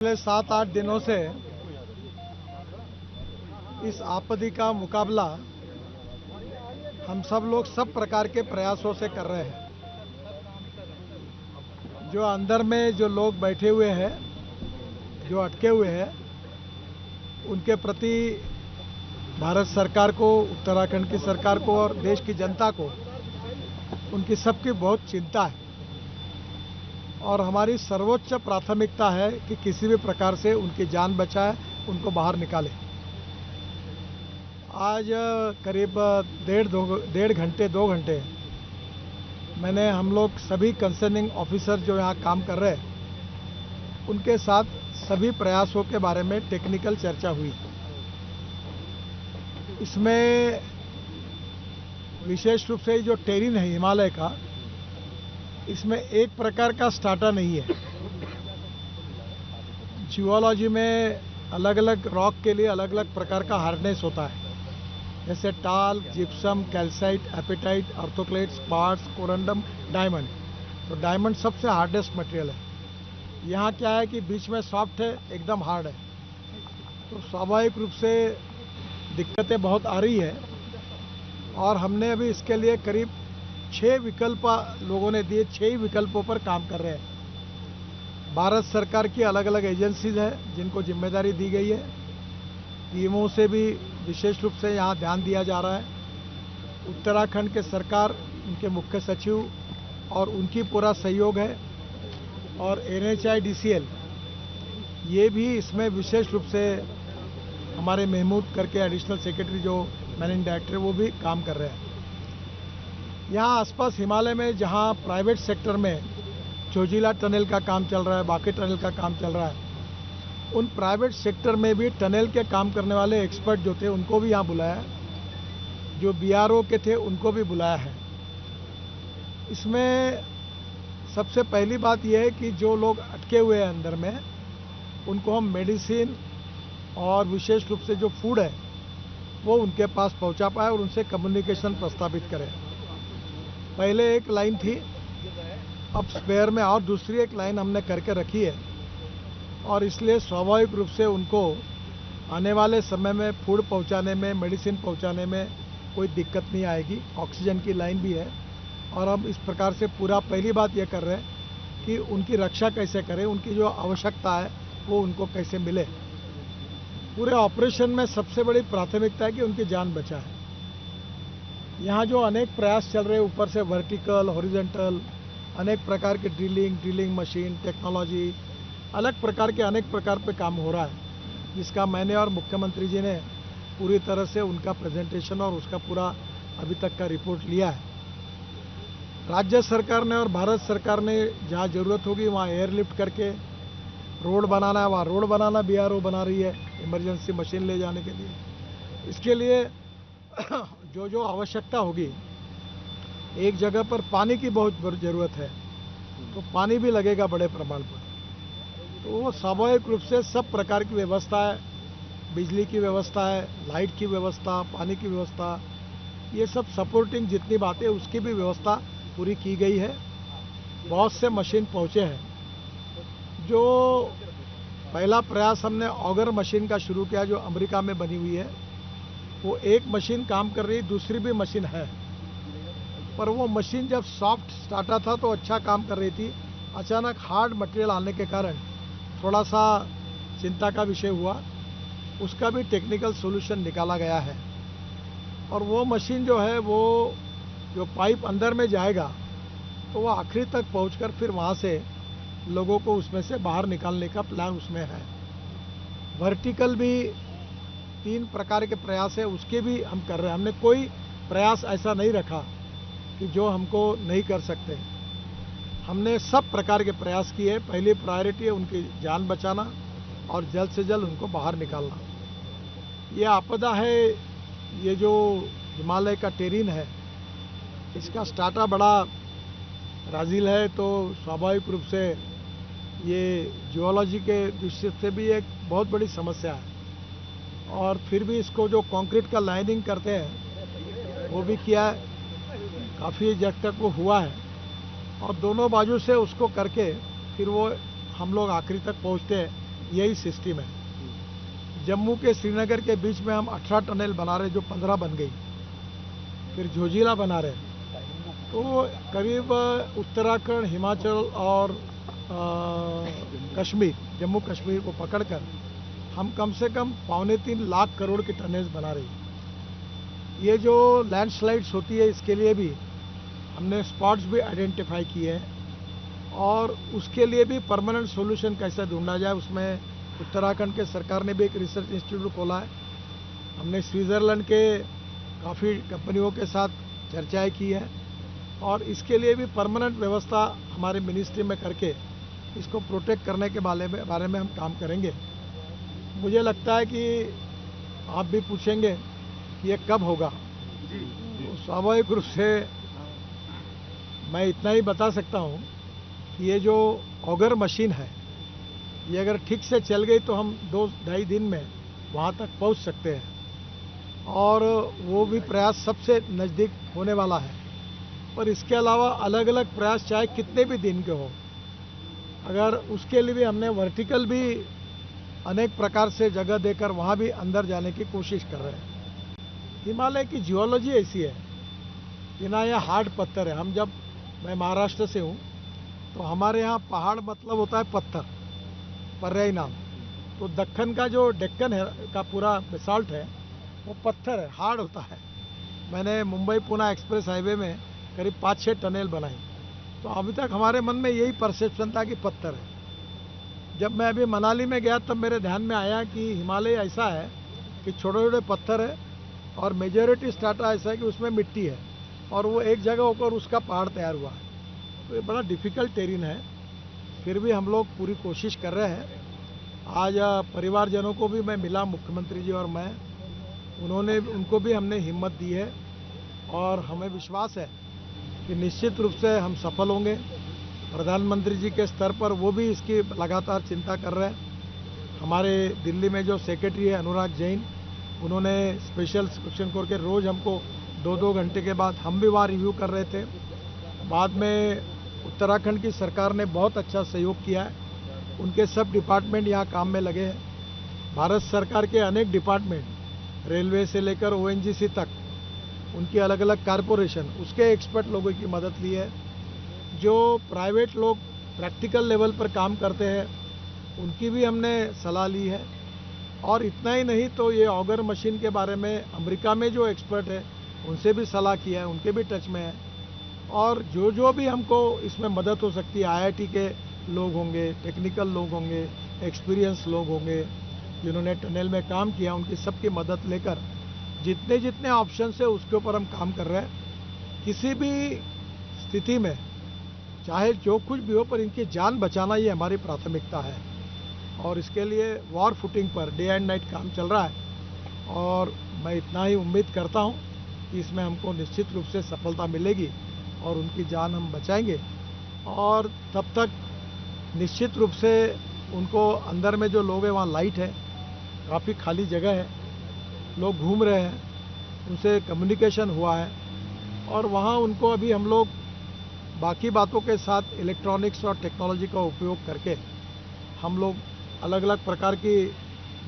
पिछले 7-8 दिनों से इस आपत्ति का मुकाबला हम सब लोग सब प्रकार के प्रयासों से कर रहे हैं। जो अंदर में जो लोग बैठे हुए हैं, जो अटके हुए हैं, उनके प्रति भारत सरकार को, उत्तराखंड की सरकार को और देश की जनता को उनकी सबकी बहुत चिंता है और हमारी सर्वोच्च प्राथमिकता है कि किसी भी प्रकार से उनकी जान बचाए, उनको बाहर निकाले। आज करीब 2 घंटे मैंने हम लोग सभी कंसर्निंग ऑफिसर जो यहाँ काम कर रहे हैं उनके साथ सभी प्रयासों के बारे में टेक्निकल चर्चा हुई। इसमें विशेष रूप से जो टेरिन है हिमालय का, इसमें एक प्रकार का स्टार्टा नहीं है। जियोलॉजी में अलग अलग रॉक के लिए अलग अलग प्रकार का हार्डनेस होता है, जैसे talc, gypsum, calcite, apatite, orthoclase, quartz, corundum, diamond. तो डायमंड सबसे हार्डेस्ट मटेरियल है। यहाँ क्या है कि बीच में सॉफ्ट है, एकदम हार्ड है। तो स्वाभाविक रूप से दिक्कतें बहुत आ रही है और हमने अभी इसके लिए करीब 6 विकल्प लोगों ने दिए। 6 विकल्पों पर काम कर रहे हैं। भारत सरकार की अलग अलग एजेंसीज है जिनको जिम्मेदारी दी गई है। टीमों से भी विशेष रूप से यहाँ ध्यान दिया जा रहा है। उत्तराखंड के सरकार, उनके मुख्य सचिव और उनकी पूरा सहयोग है और NHIDCL ये भी इसमें विशेष रूप से हमारे महमूद करके एडिशनल सेक्रेटरी जो मैनेजिंग डायरेक्टर वो भी काम कर रहे हैं। यहाँ आसपास हिमालय में जहाँ प्राइवेट सेक्टर में चोजिला टनल का काम चल रहा है, बाकी टनल का काम चल रहा है, उन प्राइवेट सेक्टर में भी टनल के काम करने वाले एक्सपर्ट जो थे उनको भी यहाँ बुलाया, जो BRO के थे उनको भी बुलाया है। इसमें सबसे पहली बात यह है कि जो लोग अटके हुए हैं अंदर में, उनको हम मेडिसिन और विशेष रूप से जो फूड है वो उनके पास पहुंचा पाए और उनसे कम्युनिकेशन प्रस्तावित करें। पहले एक लाइन थी, अब स्पेयर में और दूसरी एक लाइन हमने करके रखी है और इसलिए स्वाभाविक रूप से उनको आने वाले समय में फूड पहुंचाने में, मेडिसिन पहुंचाने में कोई दिक्कत नहीं आएगी। ऑक्सीजन की लाइन भी है और हम इस प्रकार से पूरा पहली बात ये कर रहे हैं कि उनकी रक्षा कैसे करें, उनकी जो आवश्यकता है वो उनको कैसे मिले। पूरे ऑपरेशन में सबसे बड़ी प्राथमिकता है कि उनकी जान बचाए। यहाँ जो अनेक प्रयास चल रहे हैं, ऊपर से वर्टिकल, हॉरिजॉन्टल, अनेक प्रकार के ड्रिलिंग मशीन, टेक्नोलॉजी, अलग प्रकार के अनेक प्रकार पे काम हो रहा है, जिसका मैंने और मुख्यमंत्री जी ने पूरी तरह से उनका प्रेजेंटेशन और उसका पूरा अभी तक का रिपोर्ट लिया है। राज्य सरकार ने और भारत सरकार ने जहाँ जरूरत होगी वहाँ एयरलिफ्ट करके रोड बनाना है, वहाँ रोड बनाना BRO बना रही है इमरजेंसी मशीन ले जाने के लिए। इसके लिए जो जो आवश्यकता होगी, एक जगह पर पानी की बहुत ज़रूरत है तो पानी भी लगेगा बड़े प्रमाण पर। तो वो स्वाभाविक रूप से सब प्रकार की व्यवस्था है, बिजली की व्यवस्था है, लाइट की व्यवस्था, पानी की व्यवस्था, ये सब सपोर्टिंग जितनी बातें उसकी भी व्यवस्था पूरी की गई है। बहुत से मशीन पहुँचे हैं। जो पहला प्रयास हमने ऑगर मशीन का शुरू किया जो अमेरिका में बनी हुई है, वो एक मशीन काम कर रही, दूसरी भी मशीन है, पर वो मशीन जब सॉफ्ट स्टार्टा था तो अच्छा काम कर रही थी। अचानक हार्ड मटेरियल आने के कारण थोड़ा सा चिंता का विषय हुआ। उसका भी टेक्निकल सॉल्यूशन निकाला गया है और वो मशीन जो है, वो जो पाइप अंदर में जाएगा तो वो आखिरी तक पहुंचकर फिर वहाँ से लोगों को उसमें से बाहर निकालने का प्लान उसमें है। वर्टिकल भी 3 प्रकार के प्रयास है, उसके भी हम कर रहे हैं। हमने कोई प्रयास ऐसा नहीं रखा कि जो हमको नहीं कर सकते। हमने सब प्रकार के प्रयास किए। पहली प्रायोरिटी है उनकी जान बचाना और जल्द से जल्द उनको बाहर निकालना। ये आपदा है, ये जो हिमालय का टेरिन है, इसका स्टार्टा बड़ा राजिल है, तो स्वाभाविक रूप से ये जियोलॉजी के दृष्टि से भी एक बहुत बड़ी समस्या है। और फिर भी इसको जो कंक्रीट का लाइनिंग करते हैं वो भी किया है, काफ़ी जग तक वो हुआ है और दोनों बाजू से उसको करके फिर वो हम लोग आखिरी तक पहुंचते हैं यही सिस्टम है। जम्मू के श्रीनगर के बीच में हम 18 टनल बना रहे, जो 15 बन गई, फिर जोजिला बना रहे। तो करीब उत्तराखंड, हिमाचल और कश्मीर, जम्मू कश्मीर को पकड़कर हम कम से कम 2.25 लाख करोड़ की टनेज बना रही। ये जो लैंडस्लाइड्स होती है, इसके लिए भी हमने स्पॉट्स भी आइडेंटिफाई किए हैं और उसके लिए भी परमानेंट सॉल्यूशन कैसे ढूंढा जाए, उसमें उत्तराखंड के सरकार ने भी एक रिसर्च इंस्टीट्यूट खोला है। हमने स्विट्जरलैंड के काफ़ी कंपनियों के साथ चर्चाएं की है और इसके लिए भी परमानेंट व्यवस्था हमारे मिनिस्ट्री में करके इसको प्रोटेक्ट करने के बारे में हम काम करेंगे। मुझे लगता है कि आप भी पूछेंगे कि ये कब होगा, तो स्वाभाविक रूप से मैं इतना ही बता सकता हूँ कि ये जो ऑगर मशीन है, ये अगर ठीक से चल गई तो हम 2-2.5 दिन में वहाँ तक पहुँच सकते हैं और वो भी प्रयास सबसे नज़दीक होने वाला है। पर इसके अलावा अलग अलग प्रयास चाहे कितने भी दिन के हो, अगर उसके लिए भी हमने वर्टिकल भी अनेक प्रकार से जगह देकर वहाँ भी अंदर जाने की कोशिश कर रहे हैं। हिमालय की जियोलॉजी ऐसी है कि ना यह हार्ड पत्थर है। मैं महाराष्ट्र से हूँ, तो हमारे यहाँ पहाड़ मतलब होता है पत्थर, पर्यायी नाम। तो दक्कन का जो डेक्कन है का पूरा बेसाल्ट है, वो पत्थर है, हार्ड होता है। मैंने मुंबई पुणे एक्सप्रेस हाईवे में करीब 5-6 टनल बनाई, तो अभी तक हमारे मन में यही परसेप्शन था कि पत्थर है। जब मैं अभी मनाली में गया तब मेरे ध्यान में आया कि हिमालय ऐसा है कि छोटे छोटे पत्थर है और मेजॉरिटी स्ट्राटा ऐसा है कि उसमें मिट्टी है और वो एक जगह होकर उसका पहाड़ तैयार हुआ है। तो ये बड़ा डिफ़िकल्ट टेरेन है, फिर भी हम लोग पूरी कोशिश कर रहे हैं। आज परिवारजनों को भी मैं मिला, मुख्यमंत्री जी और मैं, उनको भी हमने हिम्मत दी है और हमें विश्वास है कि निश्चित रूप से हम सफल होंगे। प्रधानमंत्री जी के स्तर पर वो भी इसकी लगातार चिंता कर रहे हैं। हमारे दिल्ली में जो सेक्रेटरी है अनुराग जैन, उन्होंने स्पेशल क्वेश्चन करके रोज़ हमको 2-2 घंटे के बाद हम भी वहाँ रिव्यू कर रहे थे। बाद में उत्तराखंड की सरकार ने बहुत अच्छा सहयोग किया है, उनके सब डिपार्टमेंट यहाँ काम में लगे हैं। भारत सरकार के अनेक डिपार्टमेंट, रेलवे से लेकर ONGC तक, उनकी अलग अलग कारपोरेशन, उसके एक्सपर्ट लोगों की मदद ली है। जो प्राइवेट लोग प्रैक्टिकल लेवल पर काम करते हैं, उनकी भी हमने सलाह ली है। और इतना ही नहीं, तो ये ऑगर मशीन के बारे में अमेरिका में जो एक्सपर्ट है उनसे भी सलाह किया है, उनके भी टच में है। और जो भी हमको इसमें मदद हो सकती है, IIT के लोग होंगे, टेक्निकल लोग होंगे, एक्सपीरियंस लोग होंगे जिन्होंने टनल में काम किया, उनकी सबकी मदद लेकर जितने ऑप्शन है उसके ऊपर हम काम कर रहे हैं। किसी भी स्थिति में चाहे जो कुछ भी हो, पर इनकी जान बचाना ये हमारी प्राथमिकता है और इसके लिए war footing per day and night काम चल रहा है। और मैं इतना ही उम्मीद करता हूँ कि इसमें हमको निश्चित रूप से सफलता मिलेगी और उनकी जान हम बचाएंगे। और तब तक निश्चित रूप से उनको अंदर में जो लोग हैं, वहाँ लाइट है, काफ़ी खाली जगह है, लोग घूम रहे हैं, उनसे कम्युनिकेशन हुआ है और वहाँ उनको अभी हम लोग बाकी बातों के साथ इलेक्ट्रॉनिक्स और टेक्नोलॉजी का उपयोग करके हम लोग अलग अलग प्रकार की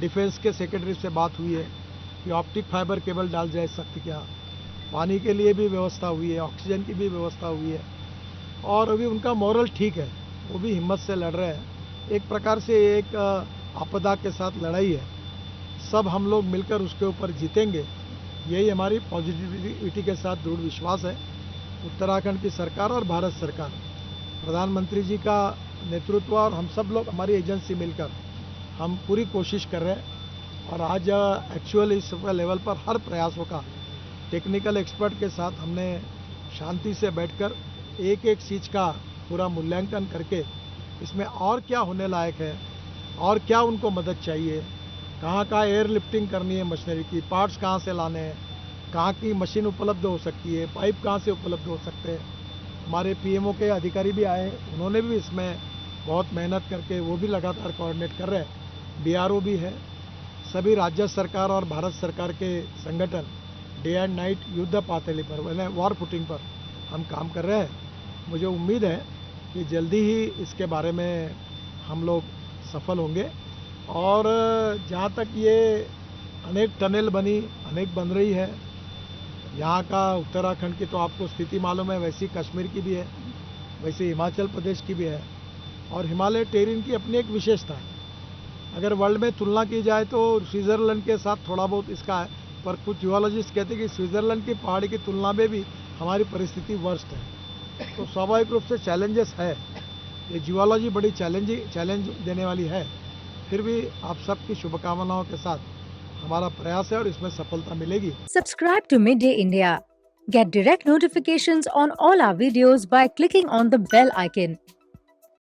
डिफेंस के सेक्रेटरी से बात हुई है कि ऑप्टिक फाइबर केबल डाल जाए सकते क्या, पानी के लिए भी व्यवस्था हुई है, ऑक्सीजन की भी व्यवस्था हुई है। और अभी उनका मॉरल ठीक है, वो भी हिम्मत से लड़ रहे हैं। एक प्रकार से एक आपदा के साथ लड़ाई है, सब हम लोग मिलकर उसके ऊपर जीतेंगे, यही हमारी पॉजिटिविटी के साथ दृढ़ विश्वास है। उत्तराखंड की सरकार और भारत सरकार, प्रधानमंत्री जी का नेतृत्व और हम सब लोग, हमारी एजेंसी मिलकर हम पूरी कोशिश कर रहे हैं। और आज एक्चुअली इस लेवल पर हर प्रयासों का टेक्निकल एक्सपर्ट के साथ हमने शांति से बैठकर एक एक चीज़ का पूरा मूल्यांकन करके इसमें और क्या होने लायक है और क्या उनको मदद चाहिए, कहाँ कहाँ एयर लिफ्टिंग करनी है, मशीनरी की पार्ट्स कहाँ से लाने हैं, कहाँ की मशीन उपलब्ध हो सकती है, पाइप कहाँ से उपलब्ध हो सकते हैं। हमारे PMO के अधिकारी भी आए, उन्होंने भी इसमें बहुत मेहनत करके वो भी लगातार कोऑर्डिनेट कर रहे हैं। BRO भी है, सभी राज्य सरकार और भारत सरकार के संगठन डे एंड नाइट युद्ध पातळी पर, यानी वॉर फुटिंग पर हम काम कर रहे हैं। मुझे उम्मीद है कि जल्दी ही इसके बारे में हम लोग सफल होंगे और जहाँ तक ये अनेक टनल बनी, अनेक बन रही है। यहाँ का उत्तराखंड की तो आपको स्थिति मालूम है, वैसी कश्मीर की भी है, वैसे हिमाचल प्रदेश की भी है। और हिमालय टेरेन की अपनी एक विशेषता है। अगर वर्ल्ड में तुलना की जाए तो स्विट्ज़रलैंड के साथ थोड़ा बहुत इसका है, पर कुछ जियोलॉजिस्ट कहते हैं कि स्विट्ज़रलैंड की पहाड़ी की तुलना में भी हमारी परिस्थिति वर्स्ट है। तो स्वाभाविक रूप से चैलेंजेस है, ये जियोलॉजी बड़ी चैलेंज देने वाली है। फिर भी आप सबकी शुभकामनाओं के साथ हमारा प्रयास है और इसमें सफलता मिलेगी। Subscribe to Midday India. Get direct notifications on all our videos by clicking on the bell icon.